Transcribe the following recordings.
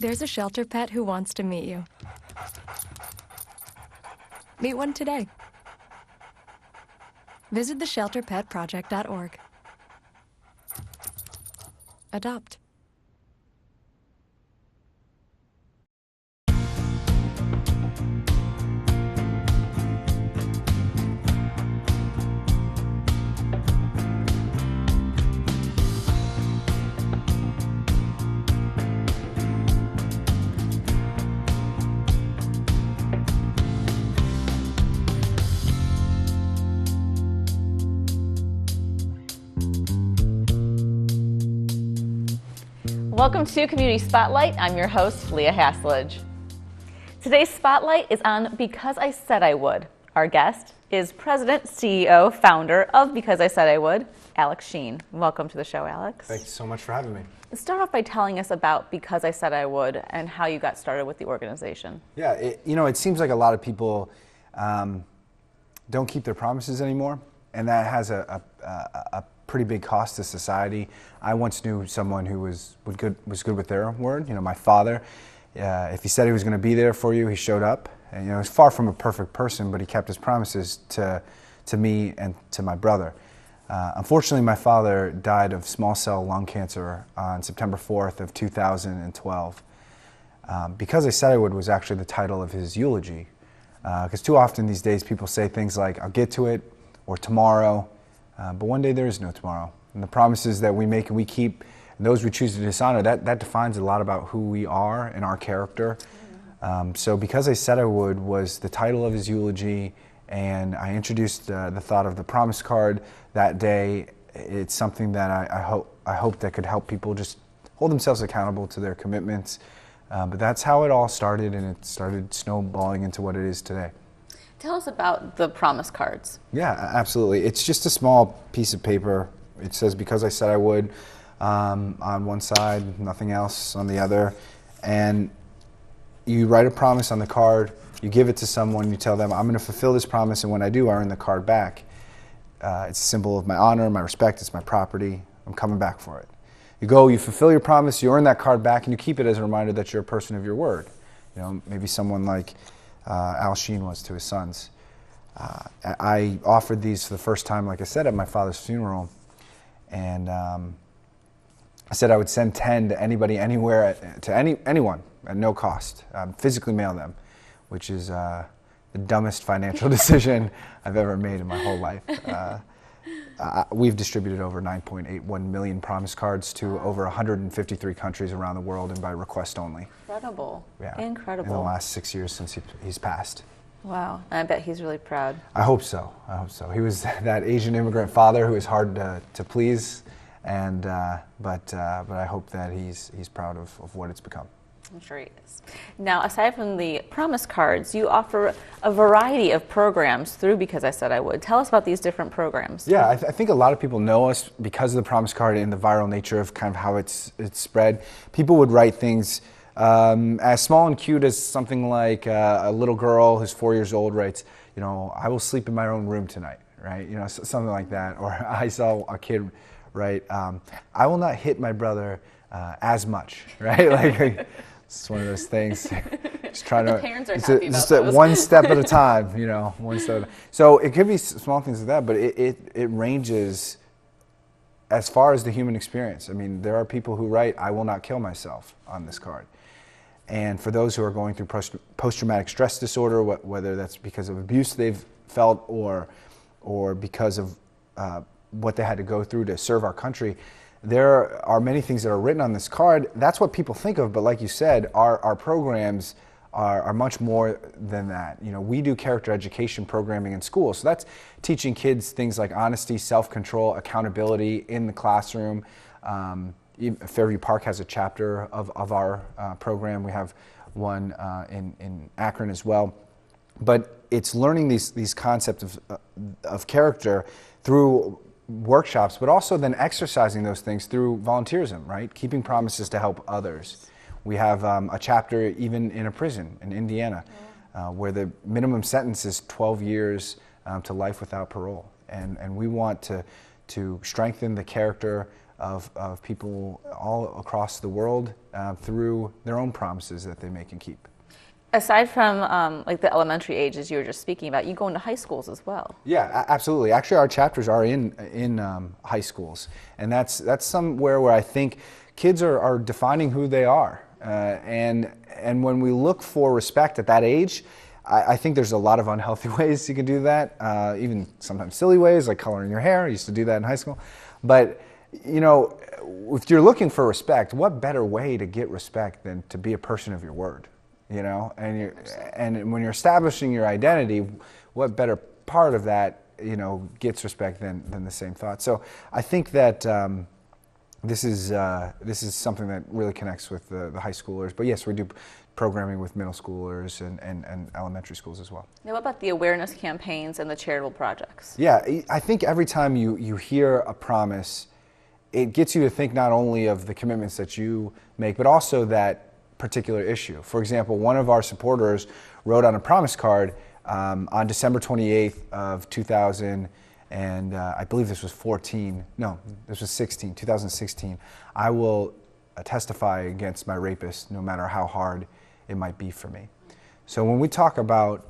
There's a shelter pet who wants to meet you. Meet one today. Visit theshelterpetproject.org. Adopt. Welcome to Community Spotlight. I'm your host, Leah Hasledge. Today's Spotlight is on Because I Said I Would. Our guest is President, CEO, founder of Because I Said I Would, Alex Sheen. Welcome to the show, Alex. Thanks so much for having me. Start off by telling us about Because I Said I Would and how you got started with the organization. Yeah, it seems like a lot of people don't keep their promises anymore, and that has a pretty big cost to society. I once knew someone who was good with their word. My father, if he said he was going to be there for you, he showed up. And he's far from a perfect person, but he kept his promises to me and to my brother. Unfortunately, my father died of small cell lung cancer on September 4th of 2012. Because I Said I Would was actually the title of his eulogy. Because too often these days people say things like, I'll get to it, or tomorrow. But one day there is no tomorrow. And the promises that we make and we keep, and those we choose to dishonor, that defines a lot about who we are and our character. So Because I Said I Would was the title of his eulogy, and I introduced the thought of the promise card that day. It's something that I hope that could help people just hold themselves accountable to their commitments. But that's how it all started, and it started snowballing into what it is today. Tell us about the promise cards. Yeah, absolutely. It's just a small piece of paper. It says Because I Said I Would on one side, nothing else on the other. And you write a promise on the card, you give it to someone, you tell them, I'm going to fulfill this promise, and when I do, I earn the card back. It's a symbol of my honor, my respect, it's my property, I'm coming back for it. You go, you fulfill your promise, you earn that card back, and you keep it as a reminder that you're a person of your word. Maybe someone like Al Sheen was to his sons. I offered these for the first time, like I said, at my father's funeral, and I said I would send 10 to anybody, anywhere, to anyone at no cost, physically mail them, which is the dumbest financial decision I've ever made in my whole life. We've distributed over 9.81 million promise cards to over 153 countries around the world, and by request only. Incredible. Yeah. Incredible. In the last 6 years since he's passed. Wow. And I bet he's really proud. I hope so. He was that Asian immigrant father who was hard to please, and but I hope that he's proud of what it's become. I'm sure he is. Now, aside from the promise cards, you offer a variety of programs through Because I Said I Would. Tell us about these different programs. Yeah, I think a lot of people know us because of the promise card and the viral nature of kind of how it's spread. People would write things as small and cute as something like a little girl who's 4 years old writes, I will sleep in my own room tonight, right? Something like that. Or I saw a kid write, I will not hit my brother as much, right? Like, it's one of those things. Just trying the to. parents are happy Just about those. one step at a time, one step. So it could be small things like that, but it ranges as far as the human experience. I mean, there are people who write, I will not kill myself on this card. And for those who are going through post-traumatic stress disorder, whether that's because of abuse they've felt or because of what they had to go through to serve our country, there are many things that are written on this card. That's what people think of, but like you said, our programs are much more than that. We do character education programming in schools, so that's teaching kids things like honesty, self-control, accountability in the classroom. Fairview Park has a chapter of our program. We have one in Akron as well. But it's learning these concepts of character through workshops, but also then exercising those things through volunteerism, right? Keeping promises to help others. We have a chapter even in a prison in Indiana where the minimum sentence is 12 years to life without parole. And we want to strengthen the character of people all across the world through their own promises that they make and keep. Aside from like the elementary ages you were just speaking about, you go into high schools as well. Yeah, absolutely. Actually, our chapters are in high schools, and that's somewhere where I think kids are defining who they are, and when we look for respect at that age, I think there's a lot of unhealthy ways you can do that, even sometimes silly ways like coloring your hair. I used to do that in high school, but you know, if you're looking for respect, what better way to get respect than to be a person of your word? You know, and when you're establishing your identity, what better part of that, you know, gets respect than the same thought. So I think that this is something that really connects with the high schoolers. But yes, we do programming with middle schoolers and elementary schools as well. Now, what about the awareness campaigns and the charitable projects? Yeah, I think every time you hear a promise, it gets you to think not only of the commitments that you make, but also that particular issue. For example, one of our supporters wrote on a promise card on December 28th of 2000, and I believe this was 2016, I will testify against my rapist no matter how hard it might be for me. So when we talk about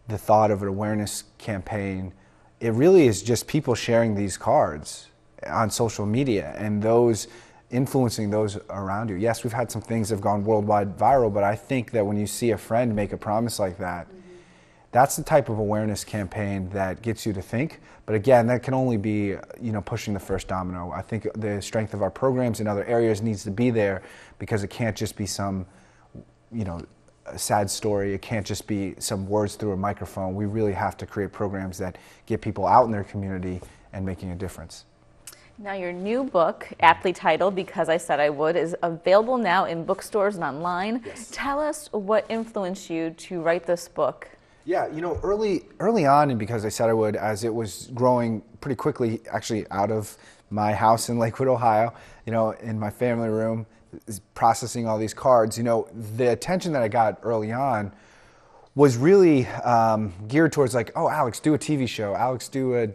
the thought of an awareness campaign, it really is just people sharing these cards on social media and those influencing those around you. Yes, we've had some things that have gone worldwide viral, but I think that when you see a friend make a promise like that, that's the type of awareness campaign that gets you to think. But again, that can only be, you know, pushing the first domino. I think the strength of our programs in other areas needs to be there, because it can't just be some, you know, a sad story. It can't just be some words through a microphone. We really have to create programs that get people out in their community and making a difference. Now, your new book, aptly titled Because I Said I Would, is available now in bookstores and online. Yes. Tell us what influenced you to write this book. Yeah, you know, early on, and Because I Said I Would, as it was growing pretty quickly, actually out of my house in Lakewood, Ohio, you know, in my family room, processing all these cards, you know, the attention that I got early on was really geared towards like, oh, Alex, do a TV show. Alex, do I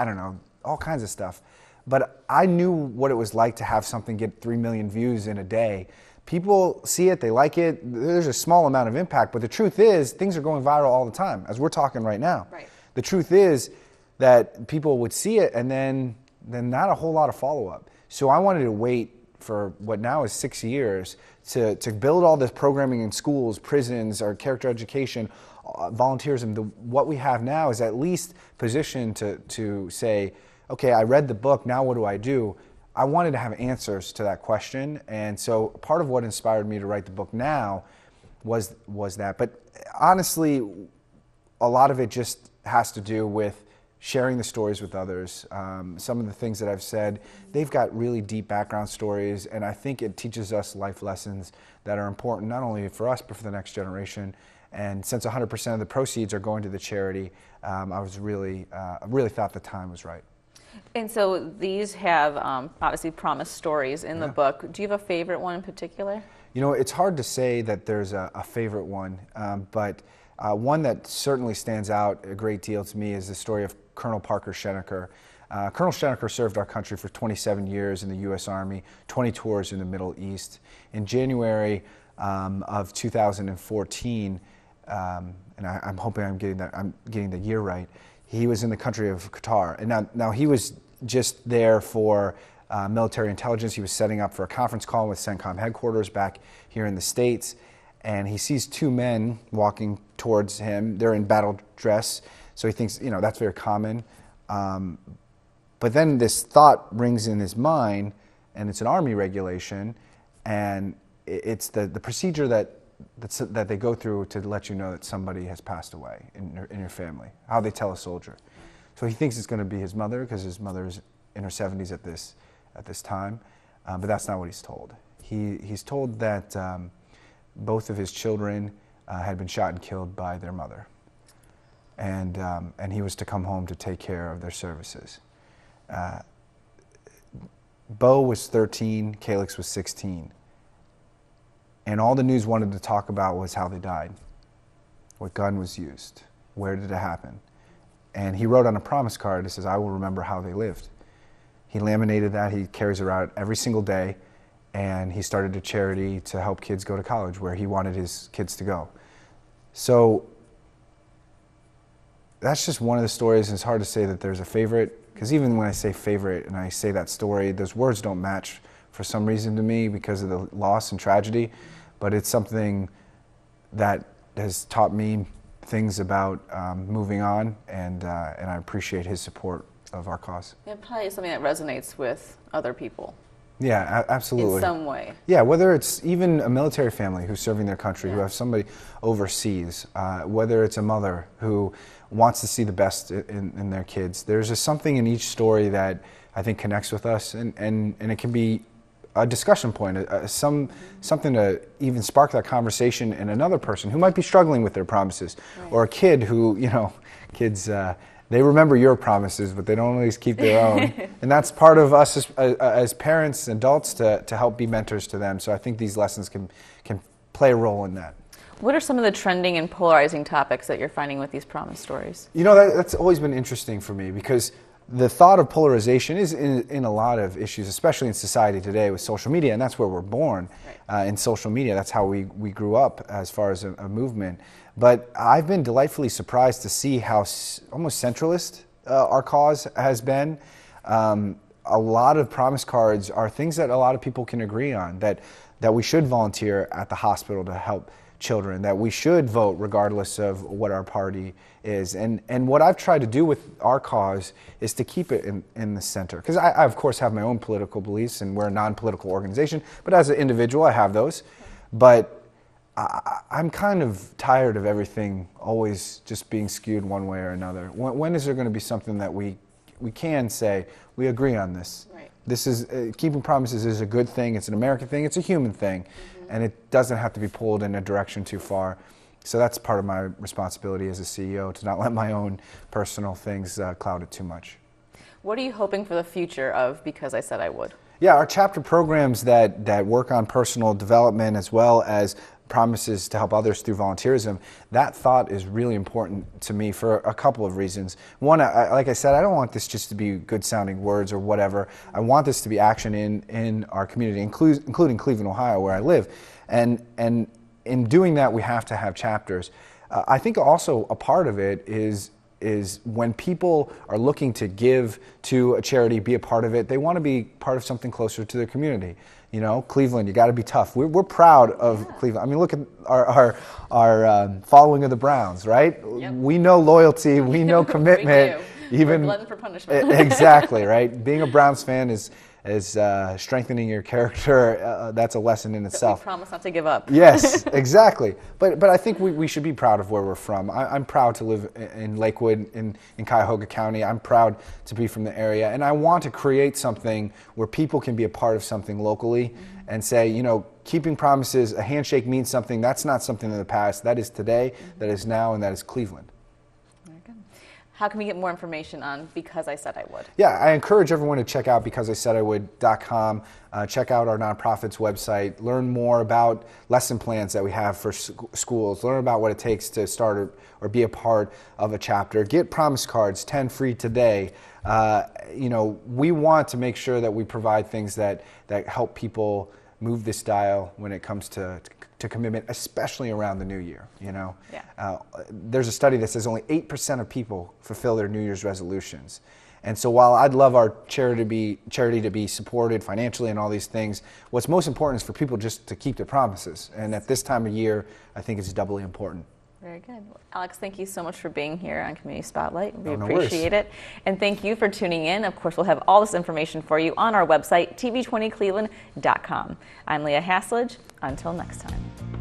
don't know, all kinds of stuff. But I knew what it was like to have something get 3 million views in a day. People see it, they like it, there's a small amount of impact, but the truth is things are going viral all the time, as we're talking right now. Right. The truth is that people would see it and then not a whole lot of follow-up. So I wanted to wait for what now is 6 years to build all this programming in schools, prisons, our character education, volunteerism. What we have now is at least positioned to say, okay, I read the book, now what do I do? I wanted to have answers to that question, and so part of what inspired me to write the book now was that. But honestly, a lot of it just has to do with sharing the stories with others. Some of the things that I've said, they've got really deep background stories, and I think it teaches us life lessons that are important not only for us, but for the next generation. And since 100% of the proceeds are going to the charity, I was really thought the time was right. And so these have obviously promised stories in the book. Do you have a favorite one in particular? You know, it's hard to say that there's a favorite one, but one that certainly stands out a great deal to me is the story of Colonel Parker Schenecker. Colonel Schenecker served our country for 27 years in the U.S. Army, 20 tours in the Middle East. In January of 2014, and I'm hoping I'm getting the year right, he was in the country of Qatar. And now he was just there for military intelligence. He was setting up for a conference call with CENTCOM headquarters back here in the States. And he sees two men walking towards him. They're in battle dress. So he thinks, you know, that's very common. But then this thought rings in his mind, and it's an Army regulation. And it's the procedure that they go through to let you know that somebody has passed away in your family, how they tell a soldier. So he thinks it's going to be his mother, because his mother's in her 70s at this time, but that's not what he's told. He's told that both of his children had been shot and killed by their mother, and he was to come home to take care of their services. Bo was 13, Calix was 16. And all the news wanted to talk about was how they died, what gun was used, where did it happen. And he wrote on a promise card, it says, I will remember how they lived. He laminated that. He carries it around every single day. And he started a charity to help kids go to college where he wanted his kids to go. So that's just one of the stories. And it's hard to say that there's a favorite, because even when I say favorite and I say that story, those words don't match for some reason to me because of the loss and tragedy. But it's something that has taught me things about moving on, and I appreciate his support of our cause. It probably is something that resonates with other people. Yeah, absolutely. In some way. Yeah, whether it's even a military family who's serving their country, who have somebody overseas, whether it's a mother who wants to see the best in their kids. There's just something in each story that I think connects with us, and it can be a discussion point, something to even spark that conversation in another person who might be struggling with their promises, or a kid who, kids, they remember your promises, but they don't always keep their own. And that's part of us as parents, adults, to help be mentors to them. So I think these lessons can play a role in that. What are some of the trending and polarizing topics that you're finding with these promise stories? That's always been interesting for me, because the thought of polarization is in a lot of issues, especially in society today with social media, and that's where we're born, in social media. That's how we grew up as far as a movement. But I've been delightfully surprised to see how almost centralist our cause has been. A lot of promise cards are things that a lot of people can agree on, that we should volunteer at the hospital to help children, that we should vote regardless of what our party is. And what I've tried to do with our cause is to keep it in the center. Because I, of course, have my own political beliefs, and we're a non-political organization, but as an individual, I have those. But I'm kind of tired of everything always just being skewed one way or another. When is there going to be something that we can say, we agree on this? Right. This is, keeping promises is a good thing, it's an American thing, it's a human thing, and it doesn't have to be pulled in a direction too far. So that's part of my responsibility as a CEO, to not let my own personal things cloud it too much. What are you hoping for the future of Because I Said I Would? Yeah, our chapter programs that work on personal development as well as promises to help others through volunteerism, that thought is really important to me for a couple of reasons. One, like I said, I don't want this just to be good sounding words or whatever. I want this to be action in our community, including Cleveland, Ohio, where I live. And in doing that, we have to have chapters. I think also a part of it is when people are looking to give to a charity, be a part of it, they want to be part of something closer to their community. Cleveland, you got to be tough. We're proud of Cleveland. I mean, look at our following of the Browns, right? Yep. We know loyalty, we know commitment. We do. We're glutton for punishment. Exactly, right? Being a Browns fan is strengthening your character. That's a lesson in itself. We promise not to give up. Yes, exactly. But I think we should be proud of where we're from. I'm proud to live in Lakewood, in Cuyahoga County. I'm proud to be from the area. And I want to create something where people can be a part of something locally and say, keeping promises, a handshake means something. That's not something in the past. That is today, that is now, and that is Cleveland. Very good. How can we get more information on Because I Said I Would? Yeah, I encourage everyone to check out BecauseISaidIWould.com. Check out our nonprofit's website. Learn more about lesson plans that we have for schools. Learn about what it takes to start or be a part of a chapter. Get promise cards, 10 free today. We want to make sure that we provide things that help people move this dial when it comes to commitment, especially around the new year. There's a study that says only 8% of people fulfill their New Year's resolutions. And so while I'd love our charity to be supported financially and all these things, what's most important is for people just to keep their promises. And at this time of year, I think it's doubly important. Very good. Well, Alex, thank you so much for being here on Community Spotlight. We No appreciate worries. it. And thank you for tuning in. Of course, we'll have all this information for you on our website, tv20cleveland.com. I'm Leah Haslage. Until next time.